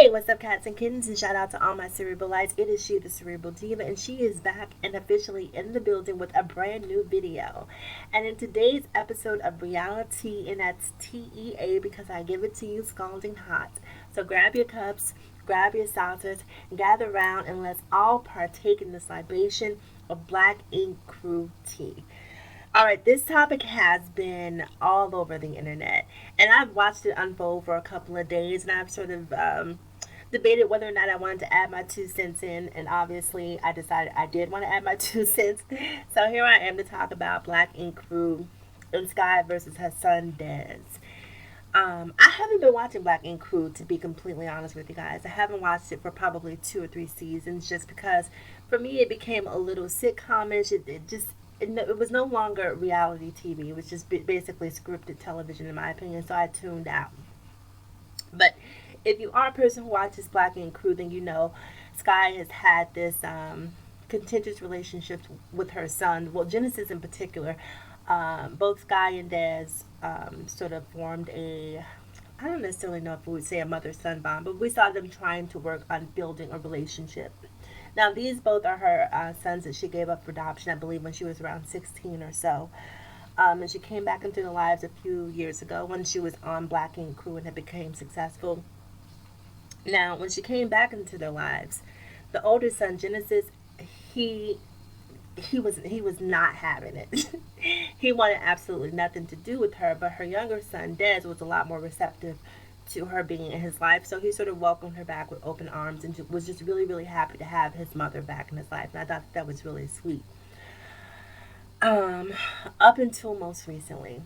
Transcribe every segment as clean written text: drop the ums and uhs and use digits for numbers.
Hey, what's up, cats and kittens? And shout out to all my Cerebralites. It is she, the Cerebral Diva, and she is back and officially in the building with a brand new video. And in today's episode of Reality, and that's TEA because I give it to you scalding hot. So grab your cups, grab your saucers, gather around, and let's all partake in this libation of Black Ink Crew tea. All right, this topic has been all over the internet, and I've watched it unfold for a couple of days, and I've sort of debated whether or not I wanted to add my 2 cents in, and obviously I decided I did want to add my 2 cents. So here I am to talk about Black Ink Crew and Sky versus her son Dez. I haven't been watching Black Ink Crew, to be completely honest with you guys. I haven't watched it for probably 2 or 3 seasons, just because for me it became a little sitcomish. It was no longer reality TV. It was just basically scripted television, in my opinion. So I tuned out. But if you are a person who watches Black Ink Crew, then you know Sky has had this contentious relationship with her son. Well, Genesis in particular. Both Sky and Dez sort of formed a, I don't necessarily know if we would say a mother son bond, but we saw them trying to work on building a relationship. Now, these both are her sons that she gave up for adoption, I believe, when she was around 16 or so. And she came back into their lives a few years ago when she was on Black Ink Crew and had became successful. Now, when she came back into their lives, the older son, Genesis, he he was not having it. He wanted absolutely nothing to do with her, but her younger son, Dez, was a lot more receptive to her being in his life. So he sort of welcomed her back with open arms and was just really, really happy to have his mother back in his life. And I thought that was really sweet. Um, Up until most recently.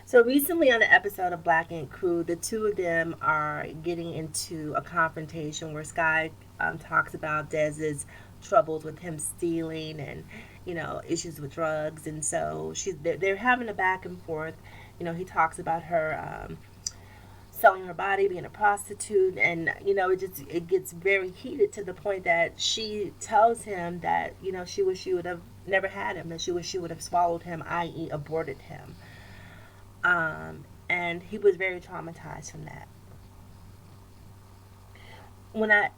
So recently on the episode of Black Ink Crew, the two of them are getting into a confrontation where Sky talks about Dez's troubles with him stealing and issues with drugs, and so they're having a back and forth. He talks about her selling her body, being a prostitute, and it gets very heated to the point that she tells him that she wish she would have never had him, that she wish she would have swallowed him, i.e., aborted him. And he was very traumatized from that. When I'm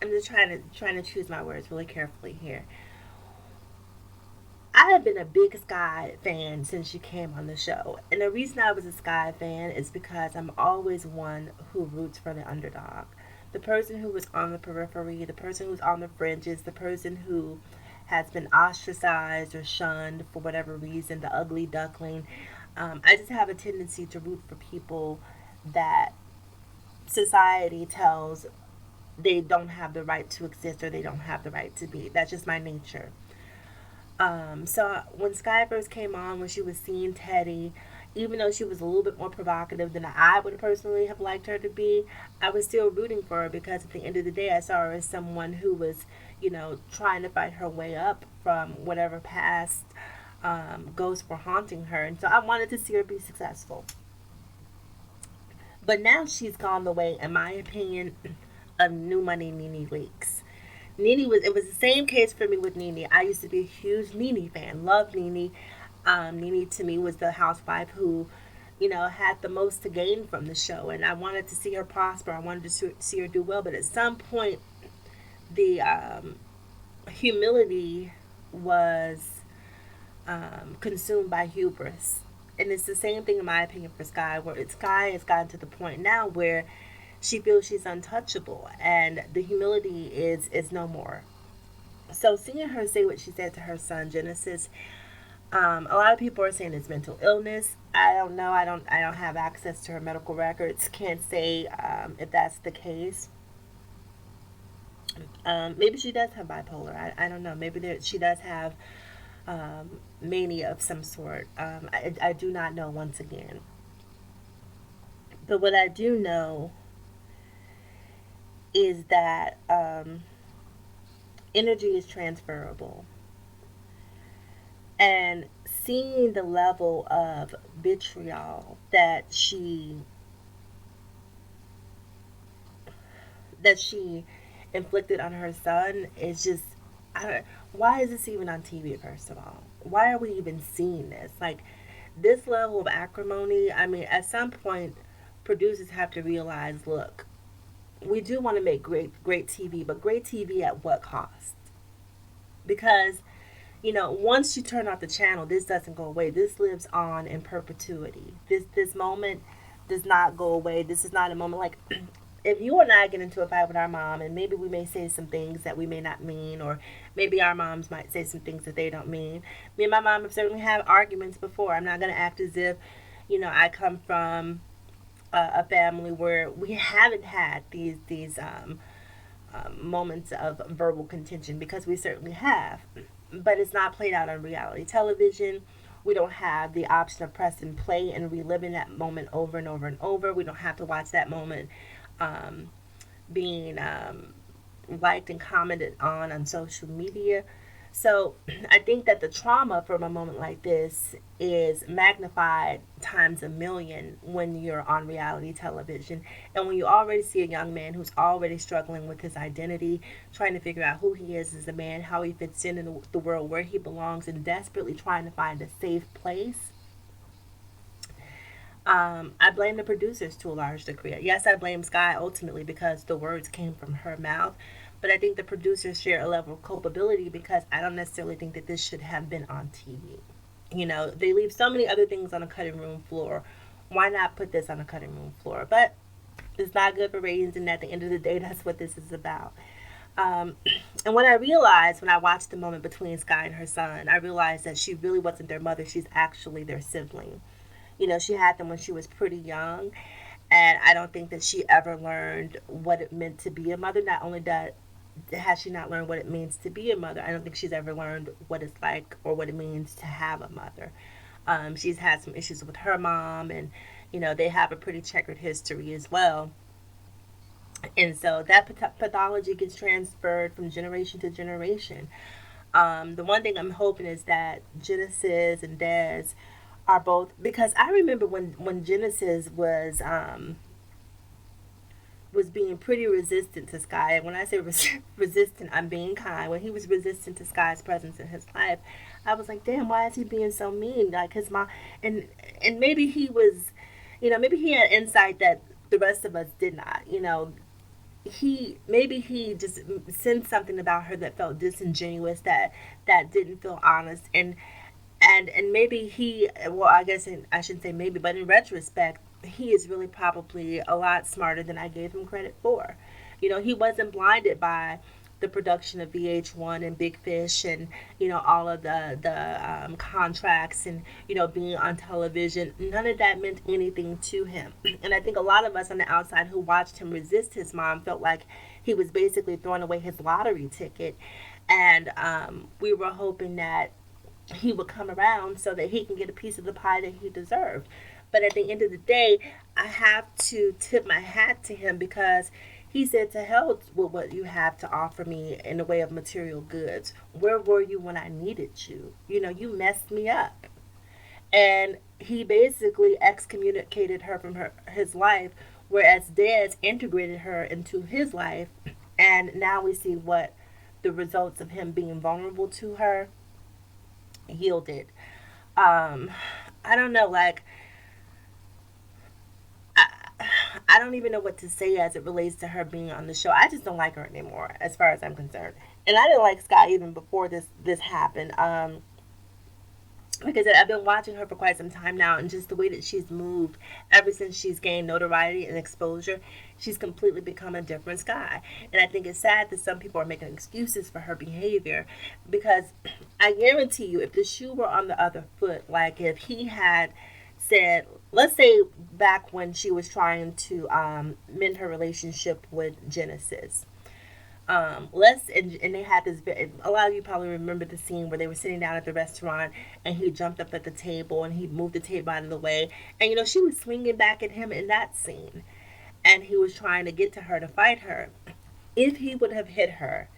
just trying to choose my words really carefully here. I have been a big Sky fan since she came on the show. And the reason I was a Sky fan is because I'm always one who roots for the underdog. The person who was on the periphery, the person who's on the fringes, the person who has been ostracized or shunned for whatever reason, the ugly duckling. I just have a tendency to root for people that society tells they don't have the right to exist or they don't have the right to be. That's just my nature. So when Sky first came on, when she was seeing Teddy, even though she was a little bit more provocative than I would personally have liked her to be, I was still rooting for her because at the end of the day, I saw her as someone who was, trying to fight her way up from whatever past ghosts were haunting her. And so I wanted to see her be successful. But now she's gone the way, in my opinion, of New Money Nene Leakes. It was the same case for me with Nene. I used to be a huge Nene fan, loved Nene. Nene to me was the housewife who, had the most to gain from the show, and I wanted to see her prosper. I wanted to see her do well, but at some point, the humility was consumed by hubris. And it's the same thing, in my opinion, for Sky, where Sky has gotten to the point now where she feels she's untouchable, and the humility is no more. So seeing her say what she said to her son Genesis, a lot of people are saying it's mental illness. I don't know. I don't have access to her medical records. Can't say if that's the case. Maybe she does have bipolar. I don't know. Maybe she does have mania of some sort. I do not know, once again. But what I do know is that energy is transferable. And seeing the level of vitriol that she inflicted on her son is just, I don't, why is this even on TV? First of all, why are we even seeing this? Like, this level of acrimony. I mean, at some point, producers have to realize, look, we do want to make great TV, but great TV at what cost? Because once you turn off the channel, this doesn't go away. This lives on in perpetuity. This moment does not go away. This is not a moment like if you and I get into a fight with our mom, and maybe we may say some things that we may not mean, or maybe our moms might say some things that they don't mean. Me and my mom have certainly had arguments before. I'm not going to act as if, I come from a family where we haven't had these moments of verbal contention, because we certainly have. But it's not played out on reality television. We don't have the option of pressing play and reliving that moment over and over and over. We don't have to watch that moment being liked and commented on social media. So I think that the trauma from a moment like this is magnified times a million when you're on reality television. And when you already see a young man who's already struggling with his identity, trying to figure out who he is as a man, how he fits in the world, where he belongs, and desperately trying to find a safe place. I blame the producers to a large degree. Yes, I blame Sky ultimately because the words came from her mouth. But I think the producers share a level of culpability, because I don't necessarily think that this should have been on TV. They leave so many other things on a cutting room floor. Why not put this on a cutting room floor? But it's not good for ratings, and at the end of the day, that's what this is about. Um, and what I realized when I watched the moment between Sky and her son, I realized that she really wasn't their mother. She's actually their sibling. She had them when she was pretty young. And I don't think that she ever learned what it meant to be a mother. Not only that, has she not learned what it means to be a mother, I don't think she's ever learned what it's like or what it means to have a mother. She's had some issues with her mom, and they have a pretty checkered history as well. And so that pathology gets transferred from generation to generation. The one thing I'm hoping is that Genesis and Des are both, because I remember when Genesis was being pretty resistant to Sky. And when I say resistant, I'm being kind. When he was resistant to Sky's presence in his life, I was like, damn, why is he being so mean? Like his mom, and maybe he was, maybe he had insight that the rest of us did not. He just sensed something about her that felt disingenuous, that didn't feel honest, and maybe well, I guess I shouldn't say maybe, but in retrospect, he is really probably a lot smarter than I gave him credit for. He wasn't blinded by the production of VH1 and Big Fish, and all of the contracts, and being on television. None of that meant anything to him. And I think a lot of us on the outside who watched him resist his mom felt like he was basically throwing away his lottery ticket, and we were hoping that he would come around so that he can get a piece of the pie that he deserved. But at the end of the day, I have to tip my hat to him, because he said, to hell with what you have to offer me in the way of material goods. Where were you when I needed you? You messed me up. And he basically excommunicated her from his life, whereas Dez integrated her into his life. And now we see what the results of him being vulnerable to her yielded. I don't know, like, I, I don't even know what to say as it relates to her being on the show. I just don't like her anymore, as far as I'm concerned. And I didn't like Sky even before this happened. Like I said, I've been watching her for quite some time now, and just the way that she's moved ever since she's gained notoriety and exposure, she's completely become a different Sky. And I think it's sad that some people are making excuses for her behavior, because I guarantee you, if the shoe were on the other foot, like if he had said, let's say back when she was trying to mend her relationship with Genesis, let's and they had this. A lot of you probably remember the scene where they were sitting down at the restaurant, and he jumped up at the table and he moved the table out of the way, and she was swinging back at him in that scene, and he was trying to get to her to fight her. If he would have hit her,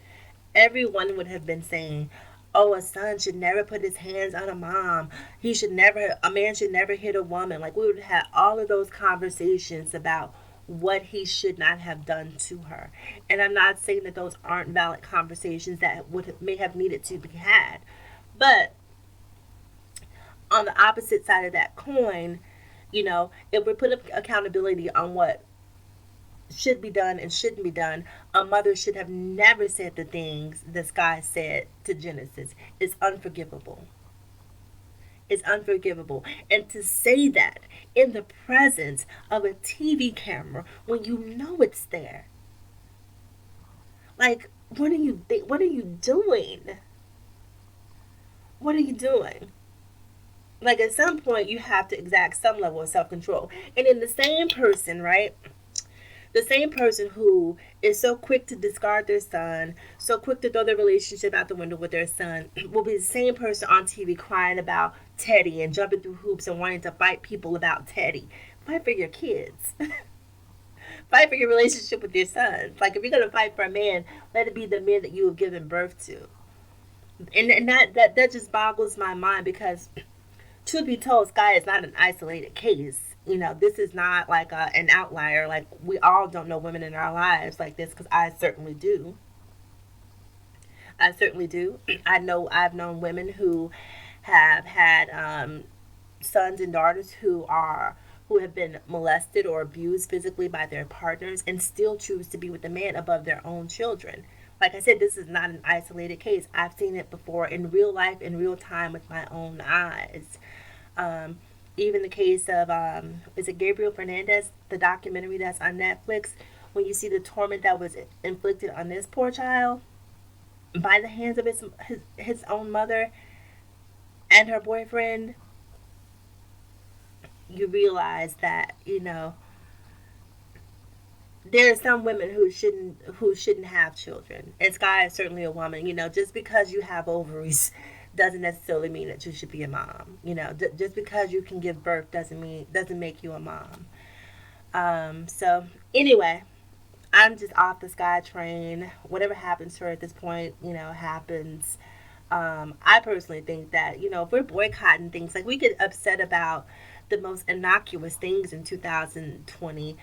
everyone would have been saying, oh, a son should never put his hands on a mom. A man should never hit a woman. Like, we would have all of those conversations about what he should not have done to her. And I'm not saying that those aren't valid conversations that may have needed to be had. But on the opposite side of that coin, if we put accountability on what should be done and shouldn't be done. A mother should have never said the things the sky said to Genesis. It's unforgivable. It's unforgivable. And to say that in the presence of a TV camera when you know it's there, like, what are you doing? What are you doing? Like, at some point you have to exact some level of self-control. And in the same person, right? The same person who is so quick to discard their son, so quick to throw their relationship out the window with their son, will be the same person on TV crying about Teddy and jumping through hoops and wanting to fight people about Teddy. Fight for your kids. Fight for your relationship with your sons. Like, if you're gonna fight for a man, let it be the man that you have given birth to. And that just boggles my mind because, truth be told, Sky is not an isolated case. This is not like an outlier. Like, we all don't know women in our lives like this, because I certainly do. I certainly do. I've known women who have had sons and daughters who have been molested or abused physically by their partners and still choose to be with the man above their own children. Like I said, this is not an isolated case. I've seen it before in real life, in real time, with my own eyes. Um, Even the case of, is it Gabriel Fernandez, the documentary that's on Netflix, when you see the torment that was inflicted on this poor child by the hands of his own mother and her boyfriend, you realize that, there are some women who shouldn't have children. And Sky is certainly a woman. Just because you have ovaries doesn't necessarily mean that you should be a mom. Just because you can give birth doesn't make you a mom. So anyway, I'm just off the Sky train. Whatever happens to her at this point, happens. I personally think that, if we're boycotting things, like, we get upset about the most innocuous things in 2020.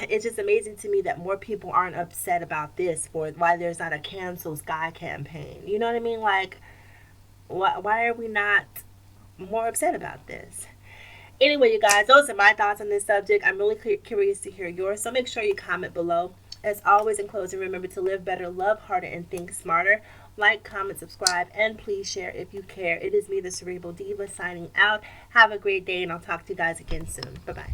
It's just amazing to me that more people aren't upset about this, for why there's not a cancel Sky campaign. You know what I mean? Like, why are we not more upset about this? Anyway, you guys, those are my thoughts on this subject. I'm really curious to hear yours, so make sure you comment below. As always, in closing, remember to live better, love harder, and think smarter. Like, comment, subscribe, and please share if you care. It is me, the Cerebral Diva, signing out. Have a great day, and I'll talk to you guys again soon. Bye-bye.